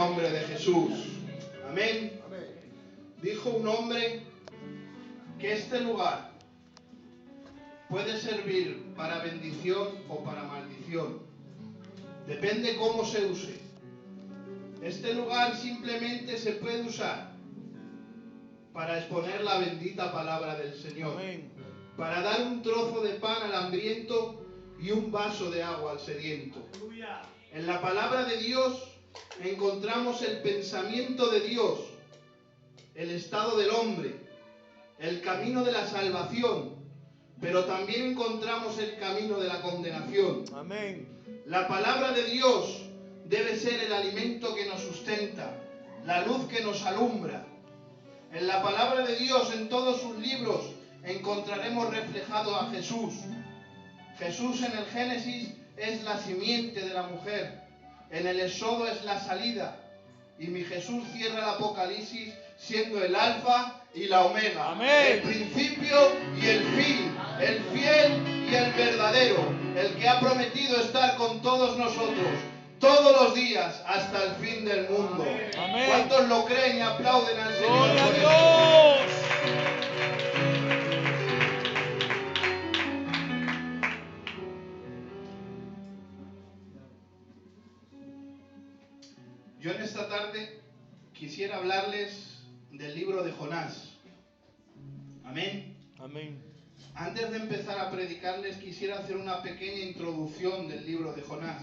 Nombre de Jesús. Amén. Dijo un hombre que este lugar puede servir para bendición o para maldición. Depende cómo se use. Este lugar simplemente se puede usar para exponer la bendita palabra del Señor. Amén. Para dar un trozo de pan al hambriento y un vaso de agua al sediento. En la palabra de Dios encontramos el pensamiento de Dios, el estado del hombre, el camino de la salvación, pero también encontramos el camino de la condenación. Amén. La palabra de Dios debe ser el alimento que nos sustenta, la luz que nos alumbra. En la palabra de Dios, en todos sus libros, encontraremos reflejado a Jesús. Jesús en el Génesis es la simiente de la mujer. En el Éxodo es la salida. Y mi Jesús cierra el Apocalipsis siendo el alfa y la omega. Amén. El principio y el fin. El fiel y el verdadero. El que ha prometido estar con todos nosotros todos los días hasta el fin del mundo. Amén. ¿Cuántos lo creen y aplauden al Señor? ¡Gloria a por eso? Dios! Yo en esta tarde quisiera hablarles del libro de Jonás. Amén. Amén. Antes de empezar a predicarles quisiera hacer una pequeña introducción del libro de Jonás.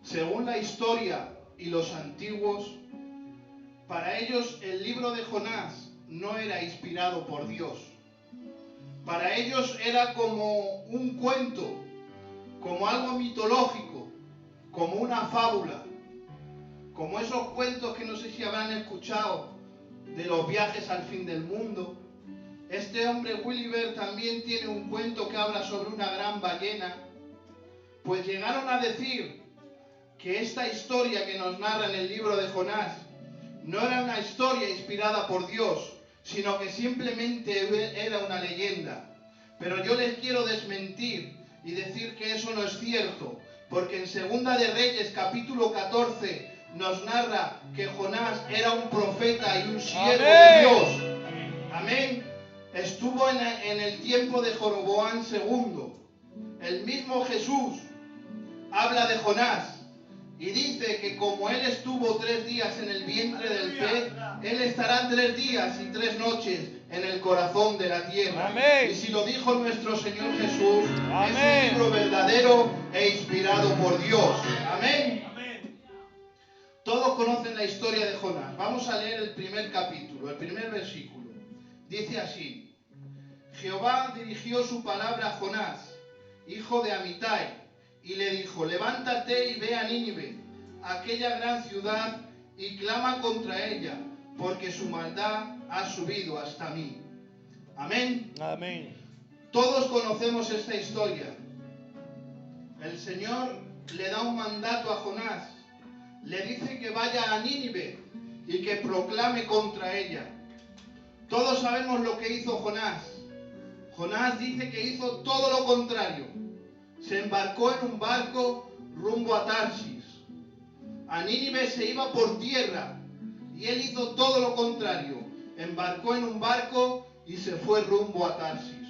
Según la historia y los antiguos, para ellos el libro de Jonás no era inspirado por Dios. Para ellos era como un cuento, como algo mitológico, como una fábula, como esos cuentos que no sé si habrán escuchado de los viajes al fin del mundo. Este hombre Gulliver también tiene un cuento que habla sobre una gran ballena. Pues llegaron a decir que esta historia que nos narra en el libro de Jonás no era una historia inspirada por Dios, sino que simplemente era una leyenda. Pero yo les quiero desmentir y decir que eso no es cierto, porque en Segunda de Reyes capítulo 14 nos narra que Jonás era un profeta y un siervo de Dios. Amén. Estuvo en el tiempo de Jeroboam II. El mismo Jesús habla de Jonás y dice que como él estuvo 3 días en el vientre del pez, él estará 3 días y 3 noches en el corazón de la tierra. Amén. Y si lo dijo nuestro Señor Jesús, Amén. es un libro verdadero e inspirado por Dios. Amén. Todos conocen la historia de Jonás. Vamos a leer el primer capítulo, el primer versículo. Dice así: Jehová dirigió su palabra a Jonás, hijo de Amitai, y le dijo: levántate y ve a Nínive, aquella gran ciudad, y clama contra ella, porque su maldad ha subido hasta mí. Amén. Amén. Todos conocemos esta historia. El Señor le da un mandato a Jonás. Le dice que vaya a Nínive y que proclame contra ella. Todos sabemos lo que hizo Jonás. Jonás dice que hizo todo lo contrario. Se embarcó en un barco rumbo a Tarsis. A Nínive se iba por tierra y él hizo todo lo contrario. Embarcó en un barco y se fue rumbo a Tarsis.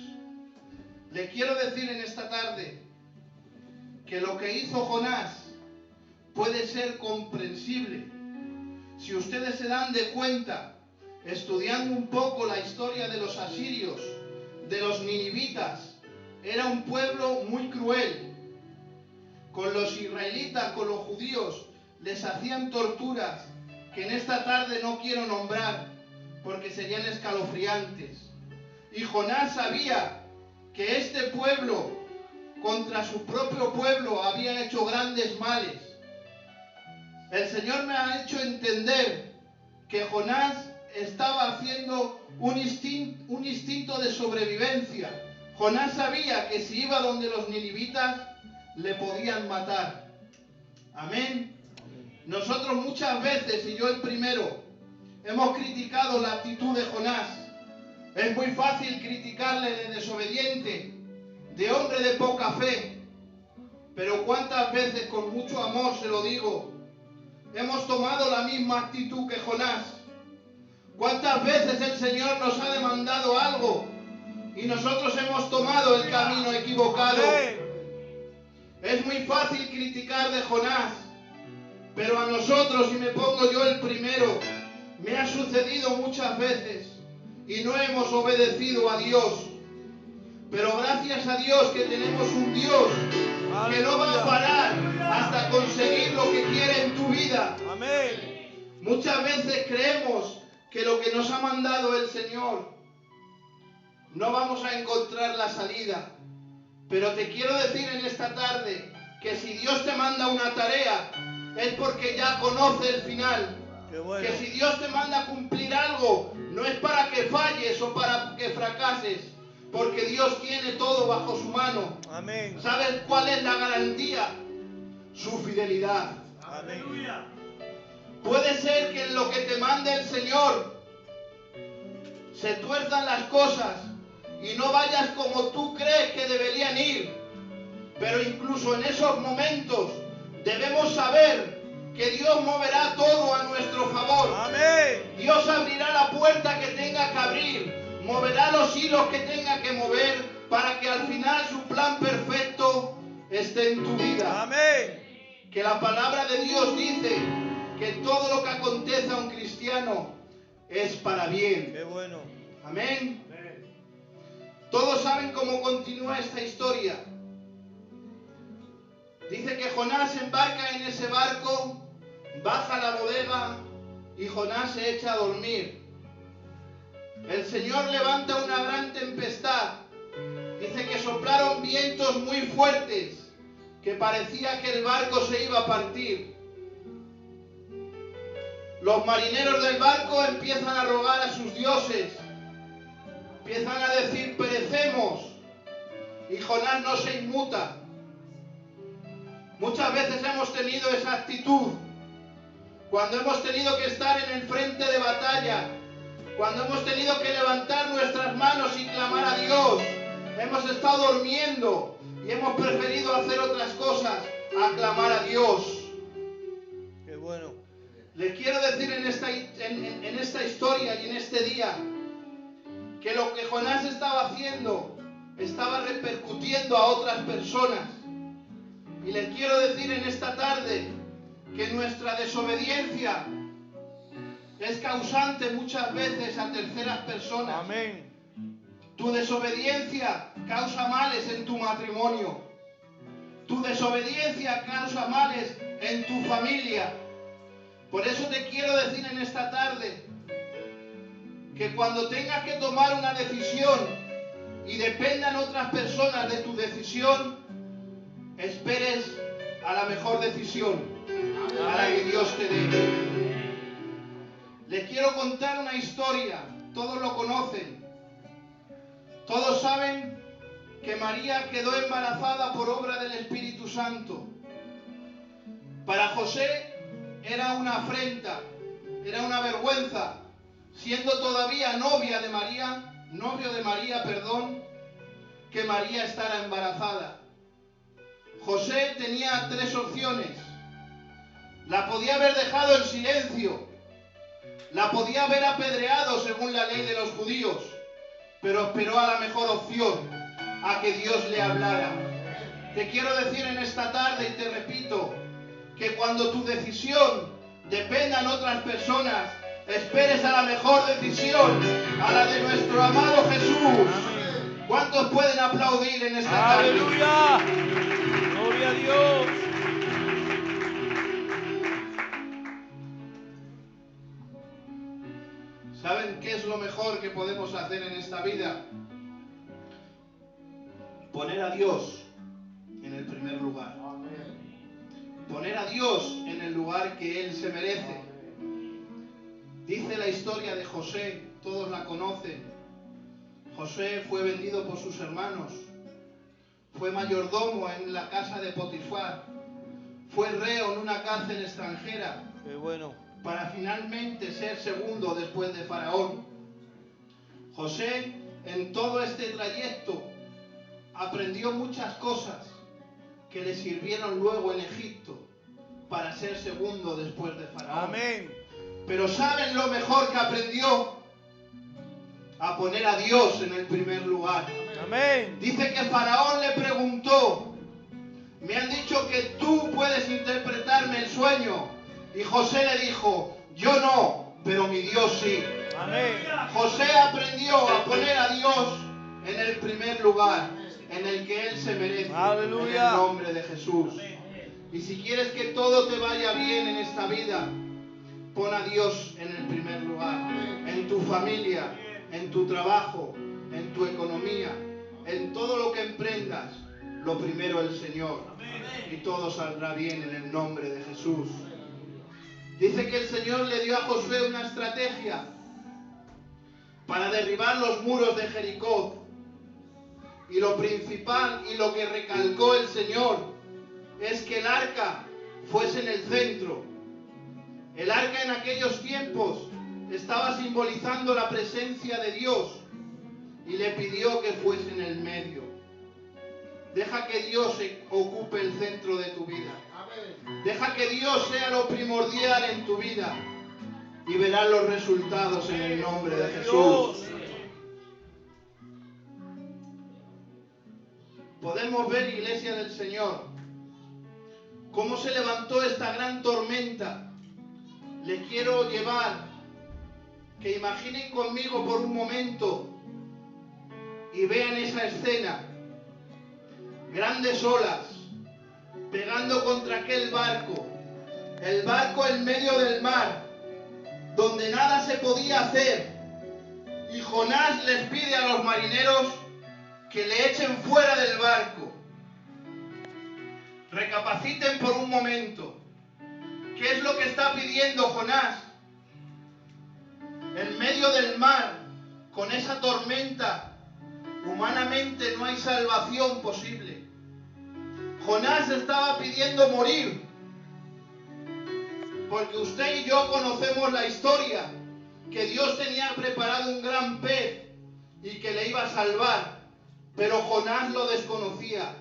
Le quiero decir en esta tarde que lo que hizo Jonás puede ser comprensible. Si ustedes se dan de cuenta, estudiando un poco la historia de los asirios, de los ninivitas, era un pueblo muy cruel. Con los israelitas, con los judíos, les hacían torturas que en esta tarde no quiero nombrar porque serían escalofriantes. Y Jonás sabía que este pueblo, contra su propio pueblo, había hecho grandes males. El Señor me ha hecho entender que Jonás estaba haciendo un instinto de sobrevivencia. Jonás sabía que si iba donde los ninivitas le podían matar. Amén. Nosotros muchas veces, y yo el primero, hemos criticado la actitud de Jonás. Es muy fácil criticarle de desobediente, de hombre de poca fe. Pero cuántas veces, con mucho amor se lo digo, hemos tomado la misma actitud que Jonás? ¿Cuántas veces el Señor nos ha demandado algo y nosotros hemos tomado el camino equivocado? Es muy fácil criticar de Jonás, pero a nosotros, y me pongo yo el primero, me ha sucedido muchas veces y no hemos obedecido a Dios. Pero gracias a Dios que tenemos un Dios que no va a parar hasta conseguir lo que quiere en tu vida. Amén. Muchas veces creemos que lo que nos ha mandado el Señor no vamos a encontrar la salida. Pero te quiero decir en esta tarde que si Dios te manda una tarea es porque ya conoce el final. Qué bueno. Que si Dios te manda a cumplir algo no es para que falles o para que fracases, porque Dios tiene todo bajo su mano. Amén. ¿Sabes cuál es la garantía? Su fidelidad. Amén. Puede ser que en lo que te mande el Señor se tuerzan las cosas y no vayas como tú crees que deberían ir. Pero incluso en esos momentos debemos saber que Dios moverá todo a nuestro favor. Amén. Dios abrirá la puerta que tenga que abrir, moverá los hilos que tenga que mover para que al final su plan perfecto esté en tu vida. Amén. Que la palabra de Dios dice que todo lo que acontece a un cristiano es para bien. Qué bueno. Amén. Todos saben cómo continúa esta historia. Dice que Jonás embarca en ese barco, baja a la bodega y Jonás se echa a dormir. El Señor levanta una gran tempestad. Dice que soplaron vientos muy fuertes, que parecía que el barco se iba a partir. Los marineros del barco empiezan a rogar a sus dioses. Empiezan a decir, perecemos. Y Jonás no se inmuta. Muchas veces hemos tenido esa actitud. Cuando hemos tenido que estar en el frente de batalla. Cuando hemos tenido que levantar nuestras manos y clamar a Dios. Hemos estado durmiendo y hemos preferido hacer otras cosas a clamar a Dios. Qué bueno. Les quiero decir en esta historia y en este día que lo que Jonás estaba haciendo estaba repercutiendo a otras personas. Y les quiero decir en esta tarde que nuestra desobediencia es causante muchas veces a terceras personas. Amén. Tu desobediencia causa males en tu matrimonio. Tu desobediencia causa males en tu familia. Por eso te quiero decir en esta tarde que cuando tengas que tomar una decisión y dependan otras personas de tu decisión, esperes a la mejor decisión, a la que Dios te dé. Les quiero contar una historia, todos lo conocen. Todos saben que María quedó embarazada por obra del Espíritu Santo. Para José era una afrenta, era una vergüenza, siendo todavía novio de María, que María estara embarazada. José tenía tres opciones. La podía haber dejado en silencio, la podía haber apedreado según la ley de los judíos, pero esperó a la mejor opción, a que Dios le hablara. Te quiero decir en esta tarde y te repito, que cuando tu decisión dependa en otras personas, esperes a la mejor decisión, a la de nuestro amado Jesús. ¿Cuántos pueden aplaudir en esta tarde? ¡Aleluya! ¡Gloria a Dios! ¿Saben qué es lo mejor que podemos hacer en esta vida? Poner a Dios en el primer lugar. Poner a Dios en el lugar que Él se merece. Dice la historia de José, todos la conocen. José fue vendido por sus hermanos. Fue mayordomo en la casa de Potifar. Fue reo en una cárcel extranjera. ¡Qué bueno! Para finalmente ser segundo después de Faraón. José, en todo este trayecto, aprendió muchas cosas que le sirvieron luego en Egipto para ser segundo después de Faraón. Amén. Pero ¿saben lo mejor que aprendió? A poner a Dios en el primer lugar. Amén. Dice que Faraón le preguntó, me han dicho que tú puedes interpretarme el sueño. Y José le dijo, yo no, pero mi Dios sí. Amén. José aprendió a poner a Dios en el primer lugar, en el que Él se merece. Aleluya. En el nombre de Jesús. Y si quieres que todo te vaya bien en esta vida, pon a Dios en el primer lugar. En tu familia, en tu trabajo, en tu economía, en todo lo que emprendas, lo primero el Señor. Y todo saldrá bien en el nombre de Jesús. Dice que el Señor le dio a Josué una estrategia para derribar los muros de Jericó. Y lo principal y lo que recalcó el Señor es que el arca fuese en el centro. El arca en aquellos tiempos estaba simbolizando la presencia de Dios y le pidió que fuese en el medio. Deja que Dios ocupe el centro de tu vida. Deja que Dios sea lo primordial en tu vida y verás los resultados en el nombre de Jesús. Podemos ver, iglesia del Señor, cómo se levantó esta gran tormenta. Les quiero llevar que imaginen conmigo por un momento y vean esa escena. Grandes olas pegando contra aquel barco. El barco en medio del mar, donde nada se podía hacer. Y Jonás les pide a los marineros que le echen fuera del barco. Recapaciten por un momento. ¿Qué es lo que está pidiendo Jonás? En medio del mar, con esa tormenta, humanamente no hay salvación posible. Jonás estaba pidiendo morir. Porque usted y yo conocemos la historia, que Dios tenía preparado un gran pez y que le iba a salvar. Pero Jonás lo desconocía.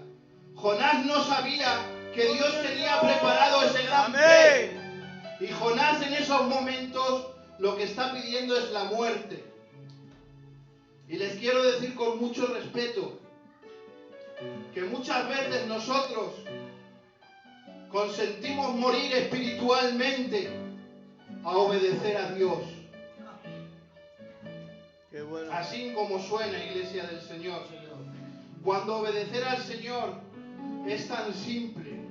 Jonás no sabía que Dios tenía preparado ese gran pez. Y Jonás en esos momentos lo que está pidiendo es la muerte. Y les quiero decir con mucho respeto que muchas veces nosotros consentimos morir espiritualmente a obedecer a Dios. Qué bueno. Así como suena, iglesia del Señor. Cuando obedecer al Señor es tan simple.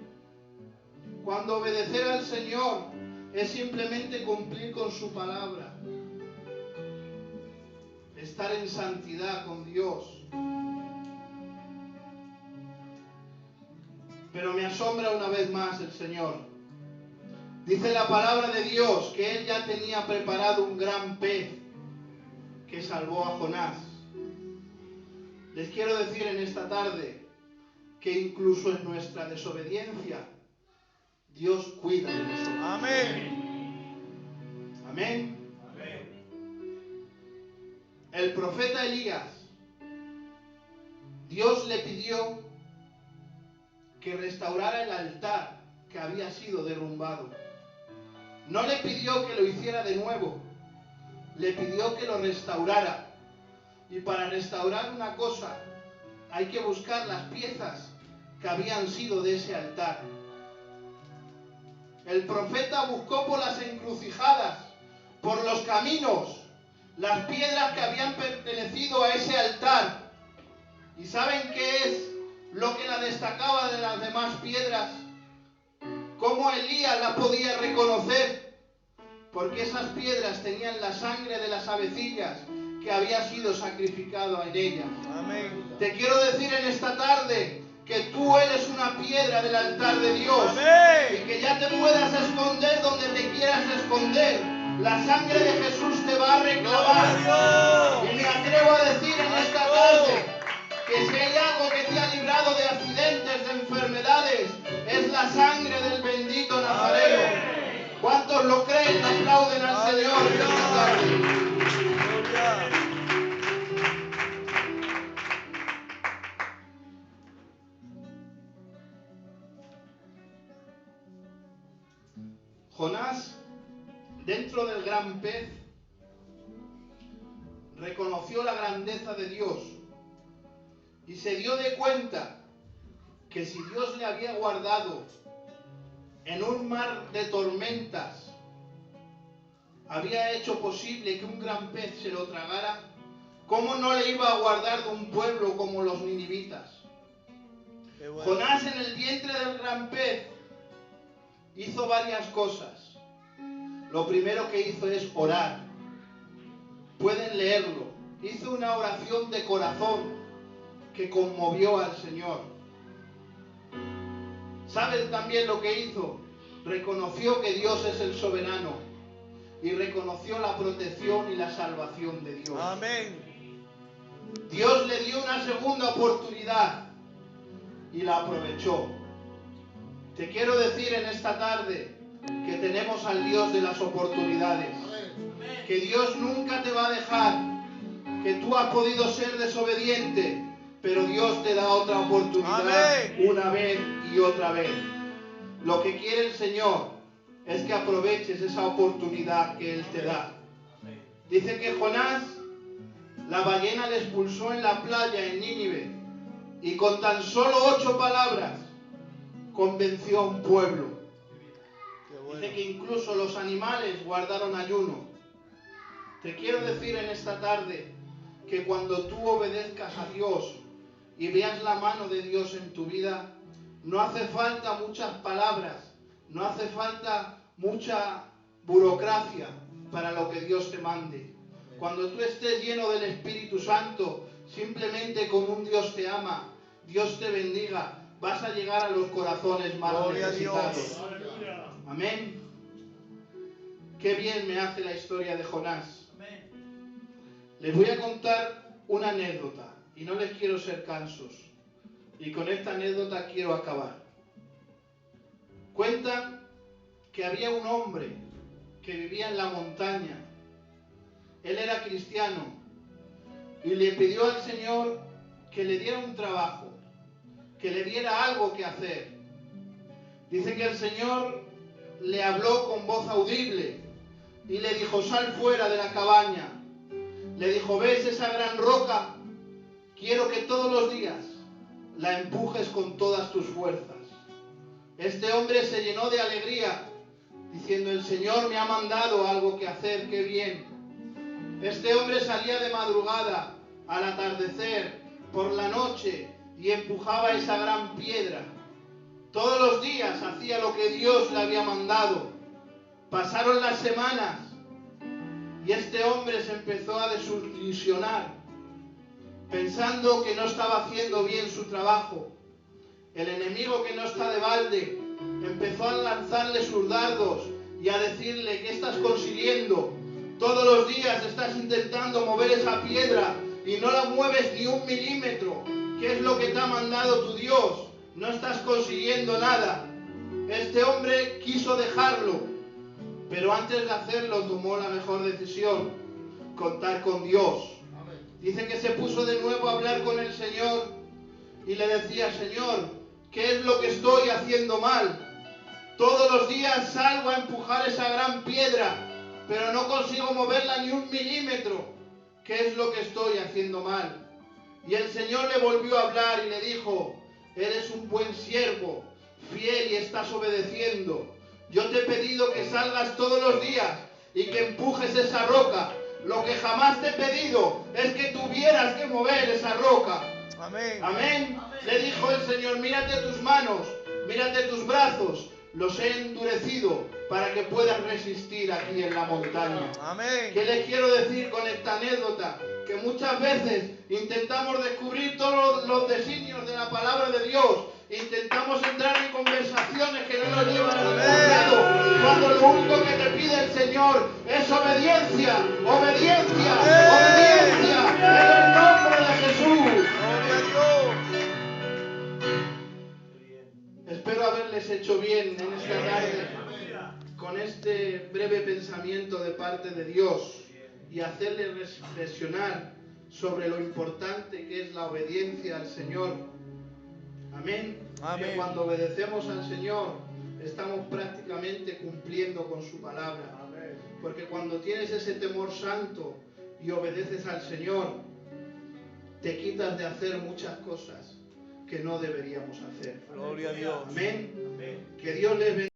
Cuando obedecer al Señor es simplemente cumplir con su palabra. Estar en santidad con Dios. Pero me asombra una vez más el Señor. Dice la palabra de Dios que Él ya tenía preparado un gran pez que salvó a Jonás. Les quiero decir en esta tarde que incluso en nuestra desobediencia, Dios cuida de nosotros. Amén. Amén. El profeta Elías, Dios le pidió que restaurara el altar que había sido derrumbado. No le pidió que lo hiciera de nuevo, le pidió que lo restaurara. Y para restaurar una cosa hay que buscar las piezas que habían sido de ese altar. El profeta buscó por las encrucijadas, por los caminos, las piedras que habían pertenecido a ese altar. ¿Y saben qué es lo que la destacaba de las demás piedras? ¿Cómo Elías la podía reconocer? Porque esas piedras tenían la sangre de las avecillas que había sido sacrificado en ellas. Amén. Te quiero decir en esta tarde que tú eres una piedra del altar de Dios. Amén. Y que ya te puedas esconder donde te quieras esconder. La sangre de Jesús te va a reclamar. Gloria a Y Dios. me atrevo a decir en esta tarde que si hay algo que te ha librado de accidentes, de enfermedades, es la sangre del bendito Nazareno. ¿Cuántos lo creen? Aplauden al Señor en esta tarde. Gloria. Jonás, dentro del gran pez, reconoció la grandeza de Dios y se dio de cuenta que si Dios le había guardado en un mar de tormentas, había hecho posible que un gran pez se lo tragara, ¿cómo no le iba a guardar de un pueblo como los ninivitas? Bueno. Jonás, en el vientre del gran pez, hizo varias cosas. Lo primero que hizo es orar. Pueden leerlo. Hizo una oración de corazón que conmovió al Señor. ¿Saben también lo que hizo? Reconoció que Dios es el soberano y reconoció la protección y la salvación de Dios. Amén. Dios le dio una segunda oportunidad y la aprovechó. Te quiero decir en esta tarde que tenemos al Dios de las oportunidades. Que Dios nunca te va a dejar. Que tú has podido ser desobediente, pero Dios te da otra oportunidad. Amén. Una vez y otra vez. Lo que quiere el Señor es que aproveches esa oportunidad que Él te da. Dice que Jonás, la ballena le expulsó en la playa en Nínive y con tan solo 8 palabras convenció a un pueblo. Qué bueno. Dice que incluso los animales guardaron ayuno. Te quiero decir en esta tarde que cuando tú obedezcas a Dios y veas la mano de Dios en tu vida, no hace falta muchas palabras, no hace falta mucha burocracia para lo que Dios te mande. Cuando tú estés lleno del Espíritu Santo, simplemente con un Dios te ama, Dios te bendiga, vas a llegar a los corazones más Gloria a necesitados. Dios. Amén. Qué bien me hace la historia de Jonás. Les voy a contar una anécdota y no les quiero ser cansos. Y con esta anécdota quiero acabar. Cuentan que había un hombre que vivía en la montaña. Él era cristiano y le pidió al Señor que le diera un trabajo, que le diera algo que hacer. Dice que el Señor le habló con voz audible y le dijo: sal fuera de la cabaña. Le dijo: ¿ves esa gran roca? Quiero que todos los días la empujes con todas tus fuerzas. Este hombre se llenó de alegría, diciendo: el Señor me ha mandado algo que hacer, qué bien. Este hombre salía de madrugada, al atardecer, por la noche, y empujaba esa gran piedra. Todos los días hacía lo que Dios le había mandado. Pasaron las semanas y este hombre se empezó a desilusionar, pensando que no estaba haciendo bien su trabajo. El enemigo, que no está de balde, empezó a lanzarle sus dardos y a decirle: ¿qué estás consiguiendo? Todos los días estás intentando mover esa piedra y no la mueves ni 1 milímetro. ¿Qué es lo que te ha mandado tu Dios? No estás consiguiendo nada. Este hombre quiso dejarlo, pero antes de hacerlo tomó la mejor decisión: contar con Dios. Dice que se puso de nuevo a hablar con el Señor y le decía: Señor, ¿qué es lo que estoy haciendo mal? Todos los días salgo a empujar esa gran piedra, pero no consigo moverla ni 1 milímetro. ¿Qué es lo que estoy haciendo mal? Y el Señor le volvió a hablar y le dijo: eres un buen siervo, fiel, y estás obedeciendo. Yo te he pedido que salgas todos los días y que empujes esa roca. Lo que jamás te he pedido es que tuvieras que mover esa roca. Amén. Amén. Le dijo el Señor: mírate tus manos, mírate tus brazos, los he endurecido para que puedas resistir aquí en la montaña. Amén. ¿Qué les quiero decir con esta anécdota? Que muchas veces intentamos descubrir todos los designios de la palabra de Dios. Intentamos entrar en conversaciones que no nos llevan a ningún lado, cuando lo único que te pide el Señor es obediencia, obediencia, obediencia, en el nombre de Jesús. Gloria a Dios. Espero haberles hecho bien en esta tarde con este breve pensamiento de parte de Dios y hacerles reflexionar sobre lo importante que es la obediencia al Señor. Amén. Amén. Que cuando obedecemos al Señor, estamos prácticamente cumpliendo con su palabra. Amén. Porque cuando tienes ese temor santo y obedeces al Señor, te quitas de hacer muchas cosas que no deberíamos hacer. Gloria a Dios. Amén. Amén. Que Dios les bendiga.